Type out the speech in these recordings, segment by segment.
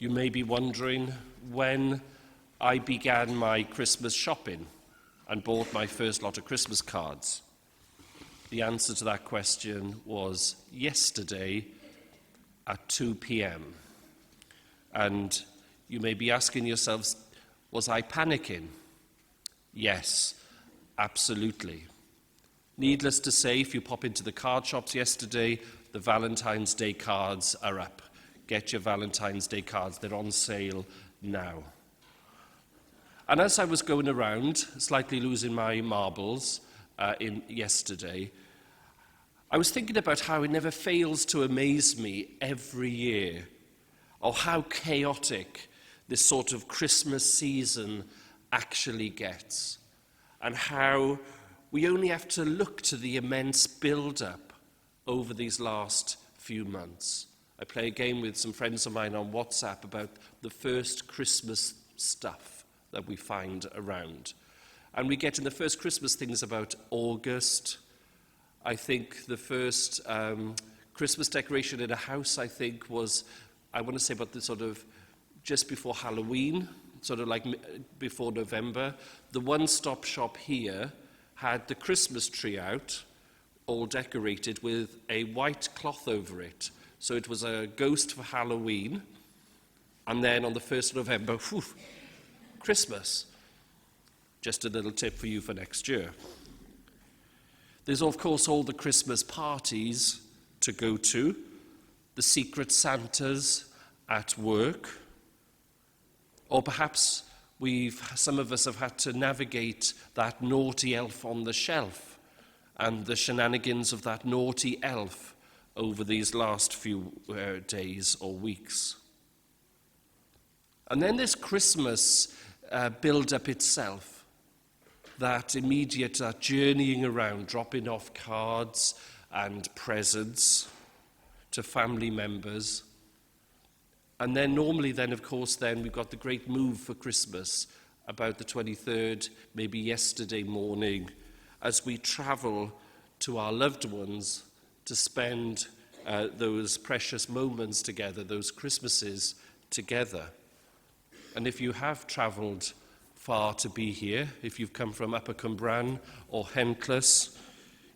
You may be wondering when I began my Christmas shopping and bought my first lot of Christmas cards. The answer to that question was yesterday at 2 p.m. And you may be asking yourselves, was I panicking? Yes, absolutely. Needless to say, if you pop into the card shops yesterday, the Valentine's Day cards are up. Get your Valentine's Day cards, they're on sale now. And as I was going around, slightly losing my marbles yesterday, I was thinking about how it never fails to amaze me every year, or how chaotic this sort of Christmas season actually gets, and how we only have to look to the immense build-up over these last few months. I play a game with some friends of mine on WhatsApp about the first Christmas stuff that we find around. And we get in the first Christmas things about August. I think the first Christmas decoration in a house, I think, was, I want to say about the sort of just before Halloween, sort of like before November. The one-stop shop here had the Christmas tree out, all decorated with a white cloth over it. So it was a ghost for Halloween, and then on the 1st of November, Christmas. Just a little tip for you for next year. There's, of course, all the Christmas parties to go to, the secret Santas at work, or perhaps some of us have had to navigate that naughty elf on the shelf and the shenanigans of that naughty elf over these last few days or weeks. And then there's Christmas build-up itself, that immediate journeying around, dropping off cards and presents to family members. And then normally then, of course, then we've got the great move for Christmas about the 23rd, maybe yesterday morning, as we travel to our loved ones to spend those precious moments together, those Christmases together. And if you have travelled far to be here, if you've come from Upper Cwmbran or Hentless,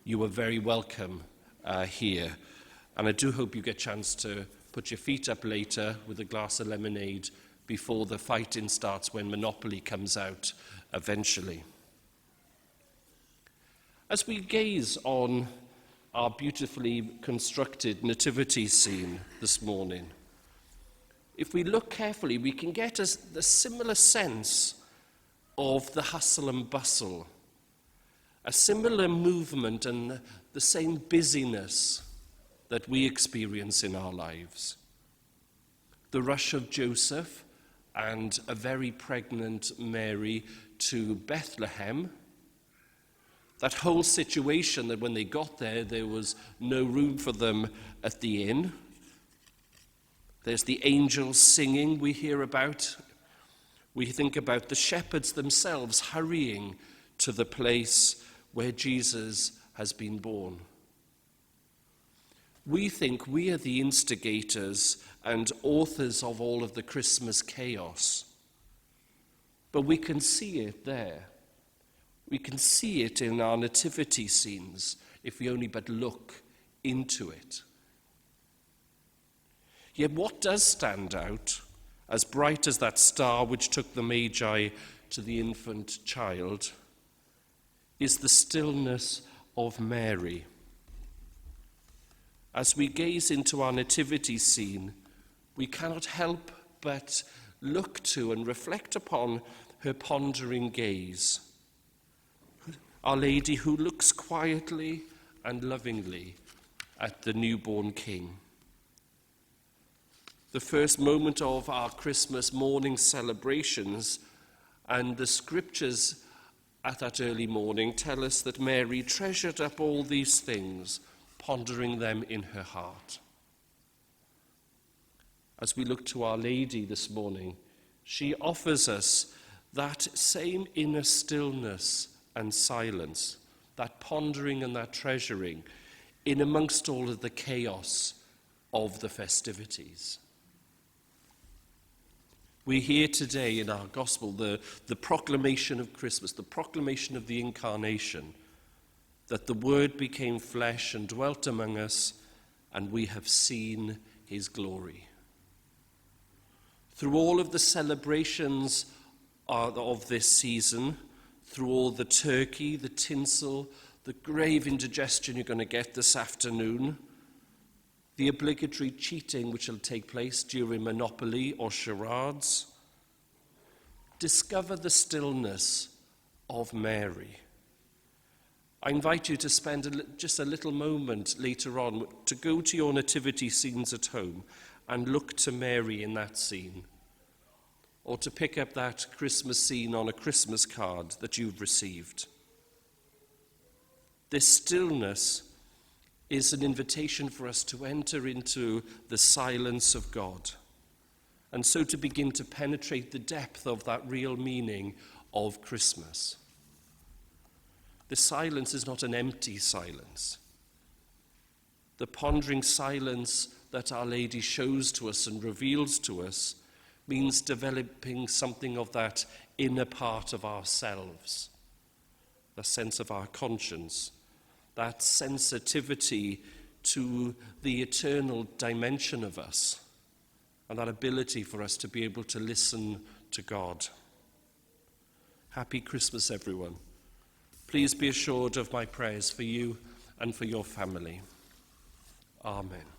you are very welcome here. And I do hope you get a chance to put your feet up later with a glass of lemonade before the fighting starts when Monopoly comes out eventually. As we gaze on our beautifully constructed nativity scene this morning, if we look carefully, we can get a similar sense of the hustle and bustle, a similar movement and the same busyness that we experience in our lives. The rush of Joseph and a very pregnant Mary to Bethlehem, that whole situation that when they got there, there was no room for them at the inn. There's the angels singing we hear about. We think about the shepherds themselves hurrying to the place where Jesus has been born. We think we are the instigators and authors of all of the Christmas chaos. But we can see it there. We can see it in our nativity scenes if we only but look into it. Yet what does stand out, as bright as that star which took the Magi to the infant child, is the stillness of Mary. As we gaze into our nativity scene, we cannot help but look to and reflect upon her pondering gaze. Our Lady who looks quietly and lovingly at the newborn King. The first moment of our Christmas morning celebrations and the scriptures at that early morning tell us that Mary treasured up all these things, pondering them in her heart. As we look to Our Lady this morning, she offers us that same inner stillness and silence, that pondering and that treasuring in amongst all of the chaos of the festivities. We hear today in our gospel the proclamation of Christmas, the proclamation of the incarnation, that the Word became flesh and dwelt among us, and we have seen his glory. Through all of the celebrations of this season, through all the turkey, the tinsel, the grave indigestion you're going to get this afternoon, the obligatory cheating which will take place during Monopoly or charades, discover the stillness of Mary. I invite you to spend just a little moment later on to go to your nativity scenes at home and look to Mary in that scene, or to pick up that Christmas scene on a Christmas card that you've received. This stillness is an invitation for us to enter into the silence of God, and so to begin to penetrate the depth of that real meaning of Christmas. The silence is not an empty silence. The pondering silence that Our Lady shows to us and reveals to us means developing something of that inner part of ourselves, the sense of our conscience, that sensitivity to the eternal dimension of us, and that ability for us to be able to listen to God. Happy Christmas, everyone. Please be assured of my prayers for you and for your family. Amen.